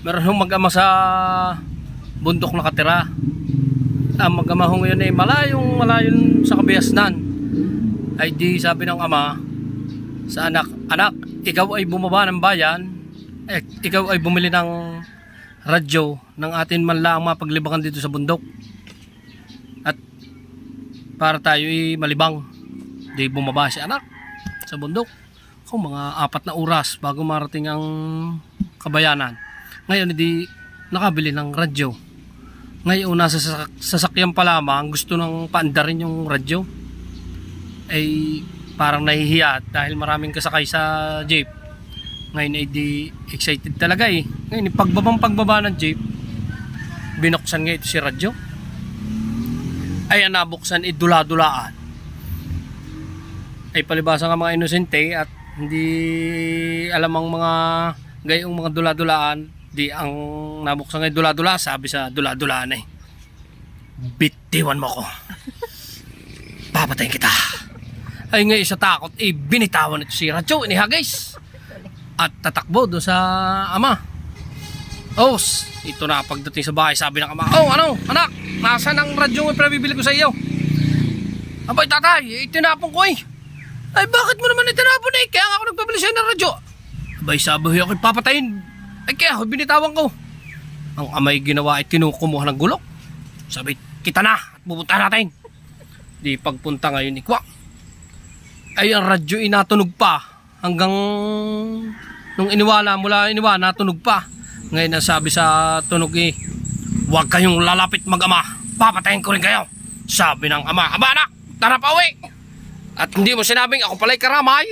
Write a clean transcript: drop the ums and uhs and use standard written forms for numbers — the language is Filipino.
Meron hong mag-ama sa bundok nakatira. Ang mag-ama ho ngayon ay malayon sa Kabiasnan. Ay di sabi ng ama sa anak, anak, ikaw ay bumaba ng bayan, ikaw ay bumili ng radyo ng atin man lang mapaglibangan dito sa bundok. At para tayo ay malibang. Di bumaba si anak sa bundok. Kung mga 4 na oras bago marating ang kabayanan. Ngayon hindi nakabili ng radyo. Ngayon nasa sasakyan pa lamang gusto nang paandarin yung radyo. Ay parang nahihiya dahil maraming kasakay sa jeep. Ngayon ay di excited talaga eh. Ngayon pagbaba ng jeep, binuksan nga ito si radyo. Ay ang nabuksan ay dula-dulaan. Ay palibasa nga mga inosente at hindi alam ang mga gayong mga dula-dulaan. Di ang nabuksan ngay dula-dula, sabi sa dula-dulaan eh, bitiwan mo ko, papatayin kita. Ay ngay sa takot binitawan ito si radyo, inihagis at tatakbo doon sa ama. Ito na pagdating sa bahay, sabi ng ama, ano anak, nasaan ang radyo yung pinabibili ko sa iyo? Abay tatay, itinapon ko eh. Ay bakit mo naman itinapon eh, kaya nga ako nagpabili sa'yo ng radyo. Abay sabi ko, papatayin. Ay kaya binitawan ko. Ang amay ginawa ay tinukumuha ng gulok. Sabi, kita na at pupunta natin. Di pagpunta ngayon ikwa, ay ang radyo inatunog pa. Hanggang nung iniwala natunog pa. Ngayon ang sabi sa tunog huwag kayong lalapit mag-ama, papatayin ko rin kayo. Sabi ng ama, ama anak, tara pa uwi. At hindi mo sinabing ako pala'y karamay.